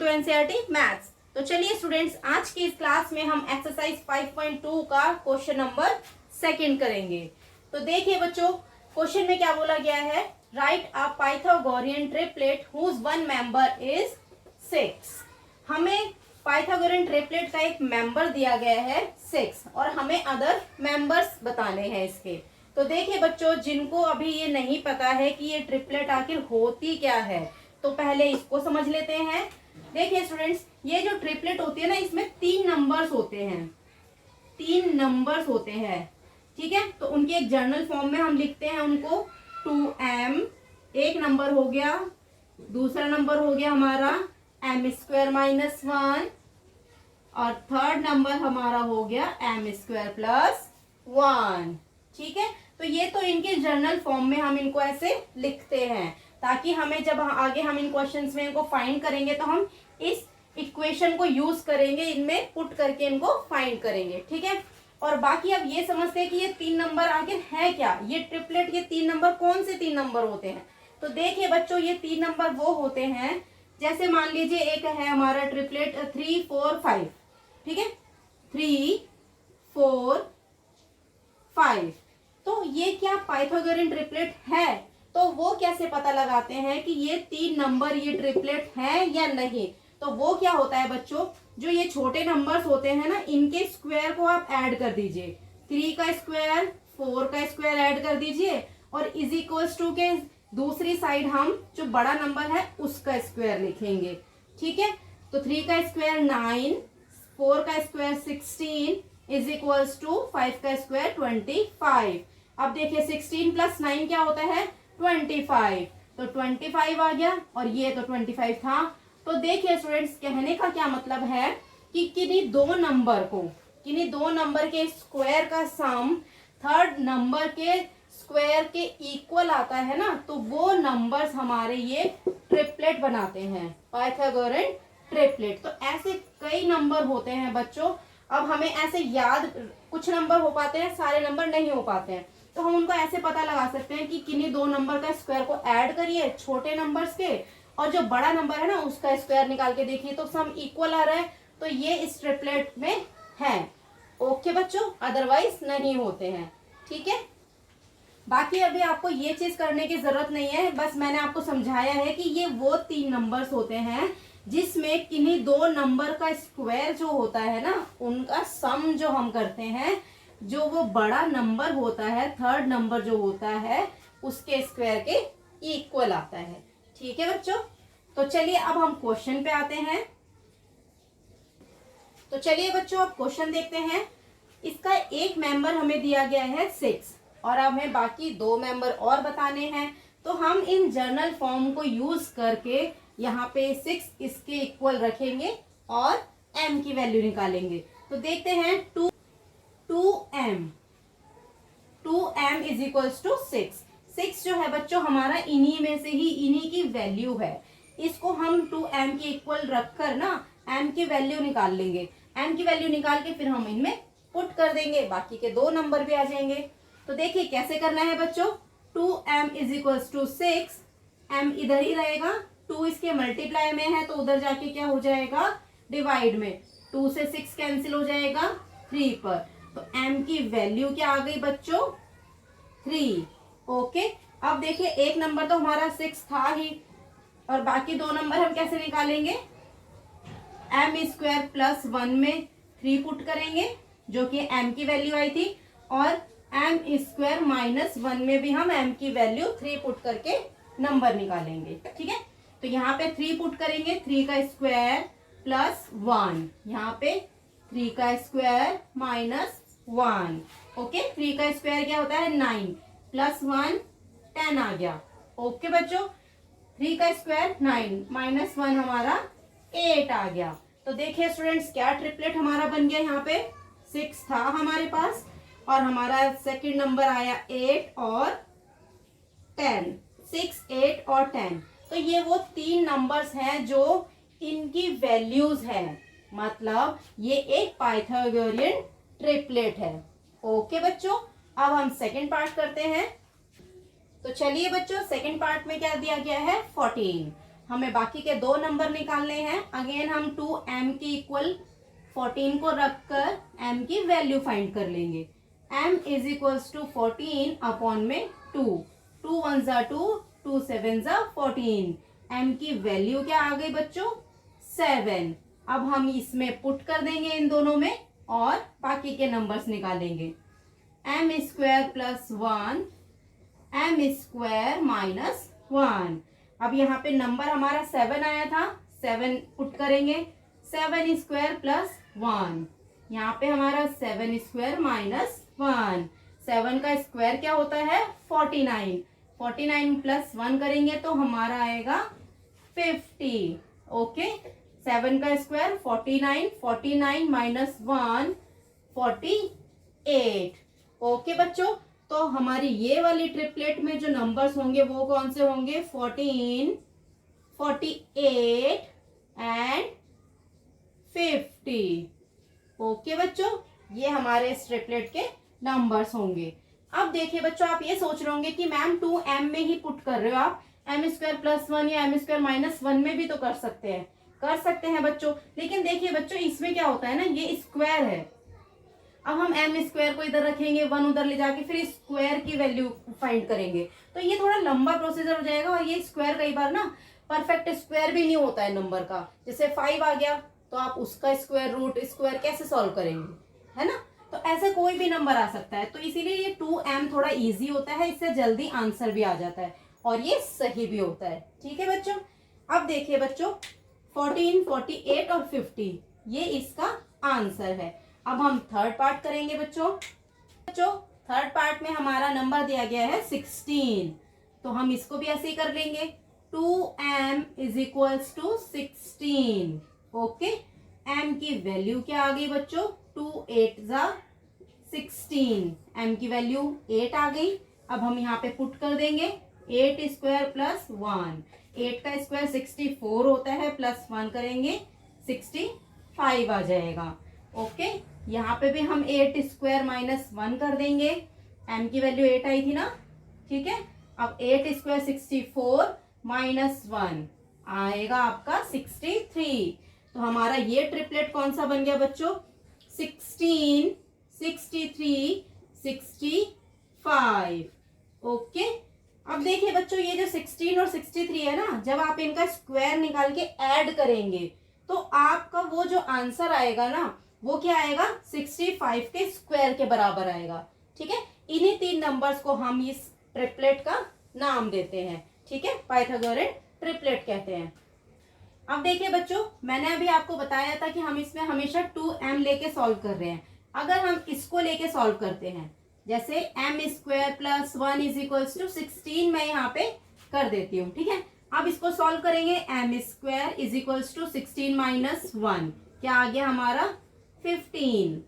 To NCERT maths. तो चलिए students, आज की इस क्लास में हम एक्सरसाइज 5.2 का क्वेश्चन नंबर 2 करेंगे। तो देखिए बच्चों, क्वेश्चन में क्या बोला गया है, right a Pythagorean triplet whose one member is 6। हमें पाइथागोरियन ट्रिपलेट का एक मेंबर दिया गया है 6 और हमें अदर मेंबर्स बताने हैं इसके। तो देखिए बच्चों, जिनको अभी ये नहीं पता है कि ये ट्रिपलेट आखिर होती क्या है, तो पहले इसको समझ लेते हैं। देखिए स्टूडेंट्स, ये जो ट्रिपलेट होती है ना, इसमें 3 नंबर्स होते हैं, 3 नंबर्स होते हैं, ठीक है। तो उनके एक जर्नल फॉर्म में हम लिखते हैं उनको 2m, एक नंबर हो गया, दूसरा नंबर हो गया हमारा m² - 1 और थर्ड नंबर हमारा हो गया m² + 1, ठीक है। तो ये तो इनके जर्नल फॉर्म में हम इनको ऐसे लिखते हैं, ताकि हमें जब आगे हम इन क्वेश्चंस में इनको फाइंड करेंगे तो हम इस इक्वेशन को यूज करेंगे, इनमें पुट करके इनको फाइंड करेंगे, ठीक है। और बाकी अब ये समझते हैं कि ये 3 नंबर आखिर है क्या, ये ट्रिपलेट, ये 3 नंबर कौन से 3 नंबर होते हैं। तो देखिए बच्चों, ये 3 नंबर वो होते हैं, जैसे मान लीजिए एक है हमारा ट्रिपलेट 3 4 5, ठीक है, 3 4 5। तो ये क्या पाइथागोरियन ट्रिपलेट है, तो वो कैसे पता लगाते हैं कि ये 3 नंबर ये ट्रिपलेट है या नहीं। तो वो क्या होता है बच्चों, जो ये छोटे नंबर्स होते हैं ना, इनके स्क्वायर को आप ऐड कर दीजिए, 3 का स्क्वायर 4 का स्क्वायर ऐड कर दीजिए और इज इक्वल्स टू के दूसरी साइड हम जो बड़ा नंबर है उसका स्क्वायर लिखेंगे, ठीक है। तो 3 का स्क्वायर 9, 4 का स्क्वायर 16 इज इक्वल्स टू 5 का स्क्वायर 25। अब देखिए 16 + 9 क्या होता है 25, तो 25 आ गया और ये तो 25 था। तो देखिए स्टूडेंट्स, कहने का क्या मतलब है कि किन्हीं दो नंबर के स्क्वायर का सम थर्ड नंबर के स्क्वायर के इक्वल आता है ना, तो वो नंबर्स हमारे ये ट्रिपलेट बनाते हैं, पाइथागोरियन ट्रिपलेट। तो ऐसे कई नंबर होते हैं बच्चों। अब हमें ऐसे याद, कुछ नंबर हो पाते हैं, सारे नंबर नहीं हो पाते हैं, तो हम उनको ऐसे पता लगा सकते हैं कि किन्हीं 2 नंबर का स्क्वायर को ऐड करिए छोटे नंबर्स के, और जो बड़ा नंबर है ना उसका स्क्वायर निकाल के देखिए तो सम इक्वल आ रहा है, तो ये इस ट्रिपलेट में है। ओके बच्चों, अदरवाइज नहीं होते हैं, ठीक है। बाकी अभी आपको ये चीज करने की जरूरत नहीं है, बस मैंने आपको समझाया है कि ये वो 3 नंबर्स होते हैं जिसमें किन्हीं 2 नंबर का स्क्वायर जो होता है ना, उनका सम जो हम करते हैं, जो वो बड़ा नंबर होता है, थर्ड नंबर जो होता है उसके स्क्वायर के इक्वल आता है, ठीक है बच्चों। तो चलिए अब हम क्वेश्चन पे आते हैं। तो चलिए बच्चों, अब क्वेश्चन देखते हैं। इसका एक मेंबर हमें दिया गया है 6 और अब हमें बाकी 2 मेंबर और बताने हैं। तो हम इन जर्नल फॉर्म को यूज करके यहाँ पे 6 इसके इक्वल रखेंगे और m की वैल्यू निकालेंगे। तो देखते हैं 2m इज इक्वल्स टू 6 जो है बच्चों हमारा इन्हीं में से ही, इन्हीं की वैल्यू है। इसको हम 2m के इक्वल रखकर ना m की वैल्यू निकाल लेंगे। m की वैल्यू निकाल के फिर हम इनमें पुट कर देंगे, बाकी के 2 नंबर भी आ जाएंगे। तो देखिए कैसे करना है बच्चों, 2m is equals to 6, m इधर ही रहेगा, 2 इसके मल्टीप्लाई में है तो उधर जाके क्या हो जाएगा डिवाइड में, 2 से 6 कैंसिल हो जाएगा 3 पर। तो m की वैल्यू क्या आ गई बच्चों 3। ओके, अब देखिए एक नंबर तो हमारा 6 था ही, और बाकी 2 नंबर हम कैसे निकालेंगे, m² + 1 में 3 पुट करेंगे जो कि m की वैल्यू आई थी, और m² - 1 में भी हम m की वैल्यू 3 पुट करके नंबर निकालेंगे, ठीक है। तो यहाँ पे 3 पुट करेंगे, 3 का स्क्वायर + 1, यहाँ पे 3 का स्क्वायर - 1। ओके, 3 का स्क्वायर क्या होता है 9 + 1 10 आ गया। ओके बच्चों, 3 का स्क्वायर 9 - 1 हमारा 8 आ गया। तो देखिए स्टूडेंट्स, क्या ट्रिपलेट हमारा बन गया, यहाँ पे 6 था हमारे पास और हमारा सेकंड नंबर आया 8 और 10, 6 8 और 10। तो ये वो 3 नंबर्स हैं जो इनकी वैल्यूज है, मतलब ये एक पाइथागोरियन ट्रिपलेट है। ओके बच्चों, अब हम सेकंड पार्ट करते हैं। तो चलिए बच्चों, सेकंड पार्ट में क्या दिया गया है 14। हमें बाकी के 2 नंबर निकालने हैं। अगेन हम 2m की इक्वल 14 को रखकर m की वैल्यू फाइंड कर लेंगे। m is equals to 14 upon में 2, 2 1 जा 2, 2 7 जा 14। m की वैल्यू क्या आ गई बच्चों? 7। अब हम इसमें पुट कर देंगे इन दोनों में और बाकी के नंबर्स निकालेंगे। m square plus 1, m square minus 1। अब यहाँ पे नंबर हमारा 7 आया था, 7 पुट करेंगे। 7 स्क्वायर प्लस 1, यहाँ पे हमारा 7 स्क्वायर माइनस 1। 7 का स्क्वायर क्या होता है? 49। 49 प्लस 1 करेंगे तो हमारा आएगा 50। ओके, 7 का स्क्वायर 49, 49 माइनस 1 48। ओके बच्चों, तो हमारी ये वाली ट्रिपलेट में जो नंबर्स होंगे वो कौन से होंगे? 14, 48 एंड 50। ओके बच्चों, ये हमारे इस ट्रिपलेट के नंबर्स होंगे। अब देखिए बच्चों, आप ये सोच रहे होंगे कि मैम 2m में ही पुट कर रहे हो आप, m स्क्वायर प्लस 1 या m स्क्वायर माइनस 1 में भी तो कर सकते हैं। कर सकते हैं बच्चों, लेकिन देखिए बच्चों इसमें क्या होता है ना, ये स्क्वायर है। अब हम m स्क्वायर को इधर रखेंगे, 1 उधर ले जाके फिर स्क्वायर की वैल्यू फाइंड करेंगे, तो ये थोड़ा लंबा प्रोसीजर हो जाएगा। और ये स्क्वायर कई बार ना परफेक्ट स्क्वायर भी नहीं होता है नंबर का। जैसे 5 आ गया तो आप उसका स्क्वायर रूट स्क्वायर कैसे सॉल्व करेंगे, है ना? तो ऐसे कोई भी नंबर आ सकता है, तो इसीलिए ये 2m थोड़ा इजी होता है, इससे जल्दी आंसर भी आ जाता है और ये सही भी होता है। ठीक है बच्चों, अब देखिए बच्चों 14, 48 और 50 ये इसका आंसर है। अब हम थर्ड पार्ट करेंगे बच्चों। थर्ड पार्ट में हमारा नंबर दिया गया है 16, तो हम इसको भी ऐसे ही कर लेंगे। 2m is equals to 16। Okay, m की वैल्यू क्या आ गई बच्चों? 2 8 जा 16, m की वैल्यू 8 आ गई। अब हम यहाँ पे पुट कर देंगे 8 स्क्वायर प्लस 1, 8 का स्क्वायर 64 होता है, प्लस 1 करेंगे 65 आ जाएगा। ओके, यहाँ पे भी हम 8 स्क्वायर माइनस 1 कर देंगे, m की वैल्यू 8 आई थी ना, ठीक है। अब 8 स्क्वायर 64 माइनस 1 आएगा आपका 63। तो हमारा ये ट्रिपलेट कौन सा बन गया बच्चों? 16, 63, 65। ओके, अब देखिए बच्चों ये जो 16 और 63 है ना, जब आप इनका स्क्वायर निकाल के ऐड करेंगे तो आपका वो जो आंसर आएगा ना वो क्या आएगा? 65 के स्क्वायर के बराबर आएगा। ठीक है, इन्हीं 3 नंबर्स को हम इस ट्रिपलेट का नाम देते हैं। ठीक है, पाइथागोरन ट्रिपलेट कहते हैं। अब देखिए बच्चों, मैंने अभी आपको बताया था कि हम इसमें हमेशा 2m लेके सॉल्व कर रहे हैं। अगर हम इसको लेके सॉल्व करते हैं, जैसे m square plus 1 is equals to 16 मैं यहाँ पे कर देती हूँ। ठीक है, अब इसको सॉल्व करेंगे। m square is equals to 16 minus 1 क्या आ गया हमारा? 15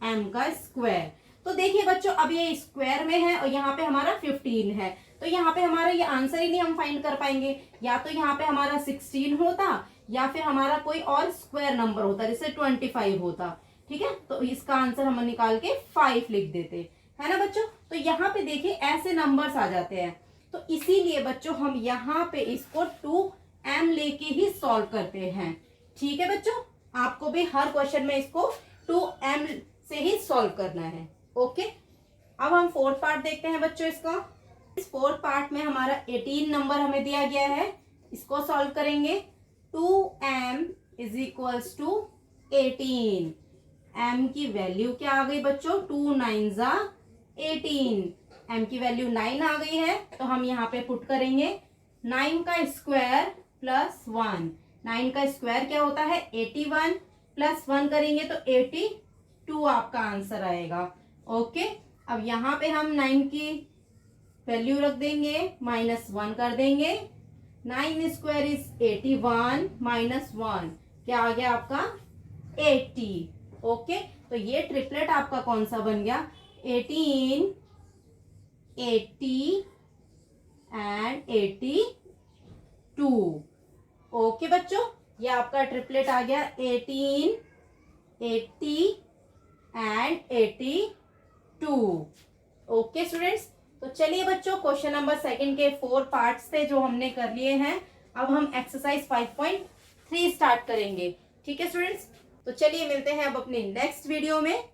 m का स्क्वायर। तो देखिए बच्चों, अब ये स्क्वायर में है और यहाँ पे हमारा 15 है, तो यहाँ पे हमारा ये आंसर ही नहीं हम फाइंड कर पाएंगे। या तो यहाँ पे हमारा 16 होता या फिर हमारा कोई और स्क्वायर नंबर होता, जैसे 25 होता। ठीक है, तो इसका आंसर हम निकाल के 5 लिख देते, है ना बच्चों। तो यहाँ पे देखिए ऐसे नंबर्स आ जाते हैं, तो इसीलिए बच्चों हम यहाँ पे इसको 2m लेके ही सॉल्व करते हैं। ठीक है बच्चों, आपको भी हर क्वेश्चन में इसको 2m से ही सॉल्व करना है। ओके, अब हम फोर्थ पार्ट देखते हैं बच्चों इसका। इस फोर्थ पार्ट में हमारा 18 नंबर हमें दिया गया है, इसको सॉल्व करेंगे। 2m is equals to 18, m की वैल्यू क्या आ गई बच्चों? 2 9 जा 18, m की वैल्यू 9 आ गई है, तो हम यहाँ पे पुट करेंगे 9 का स्क्वायर प्लस 1। 9 का स्क्वायर क्या होता है? 81, प्लस 1 करेंगे तो 82 आपका आंसर आएगा। ओके, अब यहाँ पे हम 9 की वैल्यू रख देंगे, माइनस 1 कर देंगे। 9 स्क्वायर इज 81 माइनस 1 क्या आ गया आपका? 80। ओके, तो ये ट्रिपलेट आपका कौन सा बन गया? 18, 80 एंड 82। ओके बच्चों, ये आपका ट्रिपलेट आ गया 18, 80 एंड 82। ओके स्टूडेंट्स, तो चलिए बच्चों क्वेश्चन नंबर 2 के 4 पार्ट्स थे जो हमने कर लिए हैं। अब हम एक्सरसाइज 5.3 स्टार्ट करेंगे। ठीक है स्टूडेंट्स, तो चलिए मिलते हैं अब अपने नेक्स्ट वीडियो में।